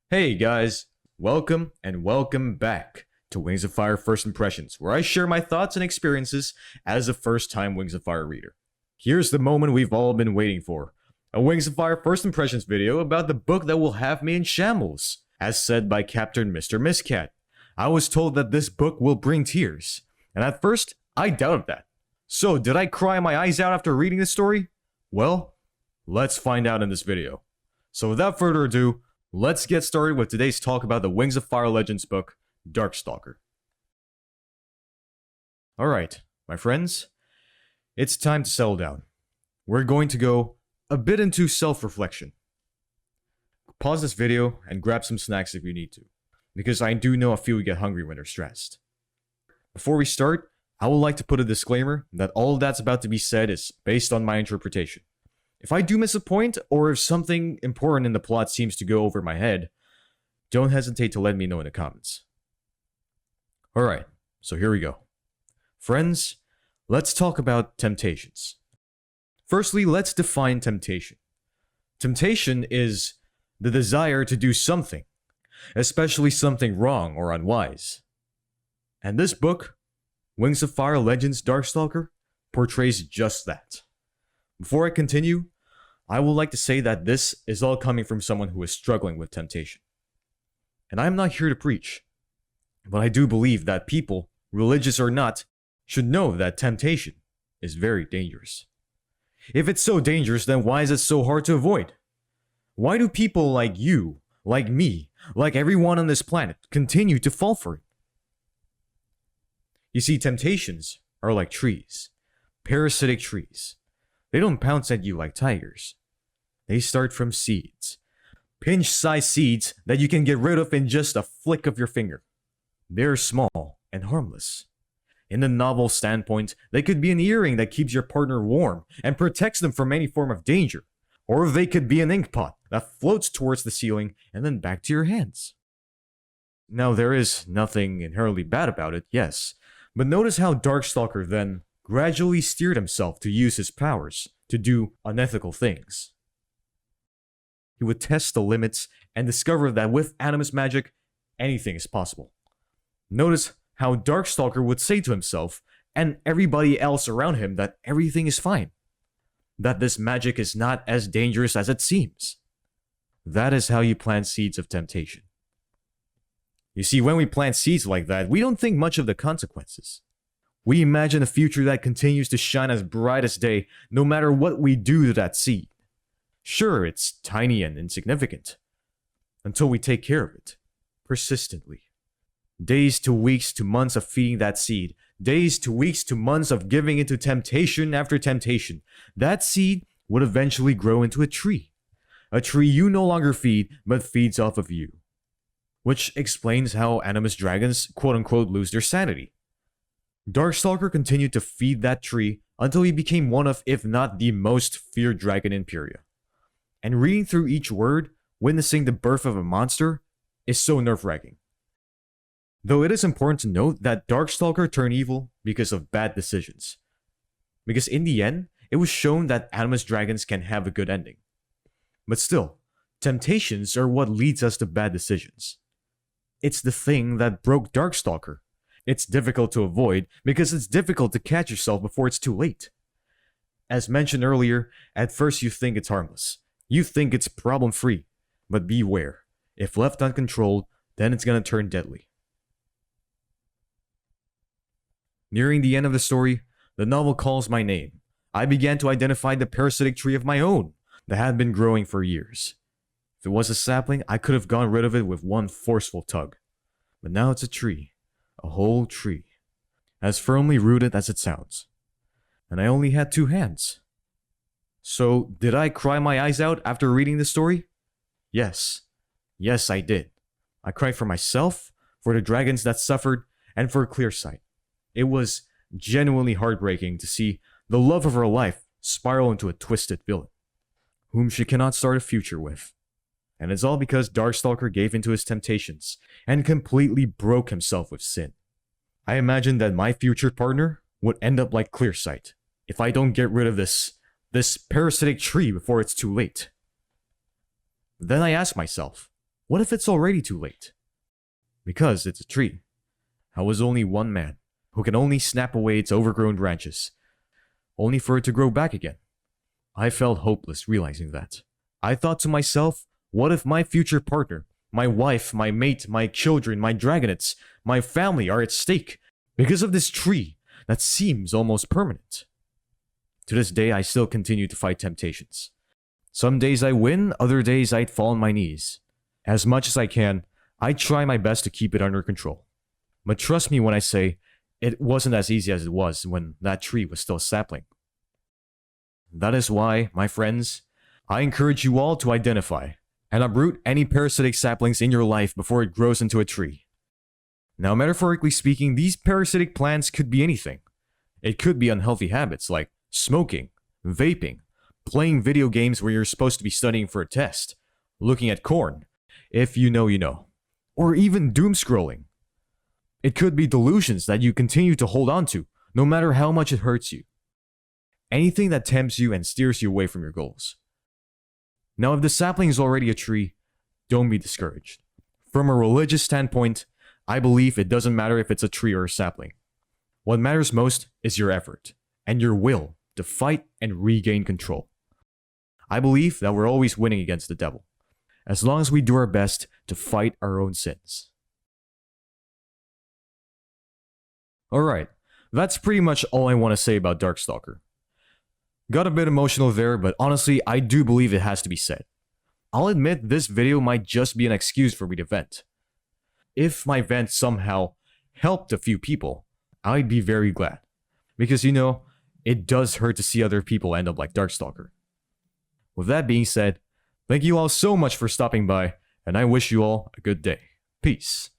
Hey guys, welcome and welcome back to Wings of Fire First Impressions, where I share my thoughts and experiences as a first-time Wings of Fire reader. Here's the moment we've all been waiting for, a Wings of Fire First Impressions video about the book that will have me in shambles, as said by Captain Mr. Miscat. I was told that this book will bring tears, and at first, I doubted that. So, did I cry my eyes out after reading this story? Well, let's find out in this video. So without further ado, let's get started with today's talk about the Wings of Fire Legends book, Darkstalker. Alright, my friends, it's time to settle down. We're going to go a bit into self-reflection. Pause this video and grab some snacks if you need to, because I do know a few get hungry when they're stressed. Before we start, I would like to put a disclaimer that all that's about to be said is based on my interpretation. If I do miss a point, or if something important in the plot seems to go over my head, don't hesitate to let me know in the comments. Alright, so here we go. Friends, let's talk about temptations. Firstly, let's define temptation. Temptation is the desire to do something, especially something wrong or unwise. And this book, Wings of Fire Legends Darkstalker, portrays just that. Before I continue, I would like to say that this is all coming from someone who is struggling with temptation. And I am not here to preach, but I do believe that people, religious or not, should know that temptation is very dangerous. If it's so dangerous, then why is it so hard to avoid? Why do people like you, like me, like everyone on this planet, continue to fall for it? You see, temptations are like trees, parasitic trees. They don't pounce at you like tigers. They start from seeds. Pinch-sized seeds that you can get rid of in just a flick of your finger. They're small and harmless. In the novel standpoint, they could be an earring that keeps your partner warm and protects them from any form of danger. Or they could be an ink pot that floats towards the ceiling and then back to your hands. Now, there is nothing inherently bad about it, yes, but notice how Darkstalker then gradually steered himself to use his powers to do unethical things. He would test the limits and discover that with animus magic, anything is possible. Notice how Darkstalker would say to himself and everybody else around him that everything is fine. That this magic is not as dangerous as it seems. That is how you plant seeds of temptation. You see, when we plant seeds like that, we don't think much of the consequences. We imagine a future that continues to shine as bright as day, no matter what we do to that seed. Sure, it's tiny and insignificant, until we take care of it, persistently. Days to weeks to months of feeding that seed, days to weeks to months of giving into temptation after temptation. That seed would eventually grow into a tree you no longer feed, but feeds off of you. Which explains how animus dragons quote-unquote lose their sanity. Darkstalker continued to feed that tree until he became one of, if not the most feared dragon in Pyria. And reading through each word, witnessing the birth of a monster, is so nerve-wracking. Though it is important to note that Darkstalker turned evil because of bad decisions. Because in the end, it was shown that animus dragons can have a good ending. But still, temptations are what leads us to bad decisions. It's the thing that broke Darkstalker. It's difficult to avoid because it's difficult to catch yourself before it's too late. As mentioned earlier, at first you think it's harmless. You think it's problem-free. But beware. If left uncontrolled, then it's gonna turn deadly. Nearing the end of the story, the novel calls my name. I began to identify the parasitic tree of my own that had been growing for years. If it was a sapling, I could have gone rid of it with one forceful tug. But now it's a tree. A whole tree. As firmly rooted as it sounds. And I only had 2 hands. So, did I cry my eyes out after reading this story? Yes. Yes, I did. I cried for myself, for the dragons that suffered, and for Clearsight. It was genuinely heartbreaking to see the love of her life spiral into a twisted villain, whom she cannot start a future with. And it's all because Darkstalker gave into his temptations and completely broke himself with sin. I imagine that my future partner would end up like Clearsight if I don't get rid of this parasitic tree before it's too late. Then I ask myself, What if it's already too late? Because it's a tree. I was only one man who can only snap away its overgrown branches, only for it to grow back again. I felt hopeless realizing that. I thought to myself, what if my future partner, my wife, my mate, my children, my dragonets, my family are at stake because of this tree that seems almost permanent? To this day, I still continue to fight temptations. Some days I win, other days I'd fall on my knees. As much as I can, I try my best to keep it under control. But trust me when I say, it wasn't as easy as it was when that tree was still a sapling. That is why, my friends, I encourage you all to identify and uproot any parasitic saplings in your life before it grows into a tree. Now, metaphorically speaking, these parasitic plants could be anything. It could be unhealthy habits like smoking, vaping, playing video games where you're supposed to be studying for a test, looking at corn, if you know you know, or even doom scrolling. It could be delusions that you continue to hold on to, no matter how much it hurts you. Anything that tempts you and steers you away from your goals. Now, if the sapling is already a tree, don't be discouraged. From a religious standpoint, I believe it doesn't matter if it's a tree or a sapling. What matters most is your effort and your will to fight and regain control. I believe that we're always winning against the devil, as long as we do our best to fight our own sins. Alright, that's pretty much all I want to say about Darkstalker. Got a bit emotional there, but honestly, I do believe it has to be said. I'll admit this video might just be an excuse for me to vent. If my vent somehow helped a few people, I'd be very glad. Because it does hurt to see other people end up like Darkstalker. With that being said, thank you all so much for stopping by, and I wish you all a good day. Peace.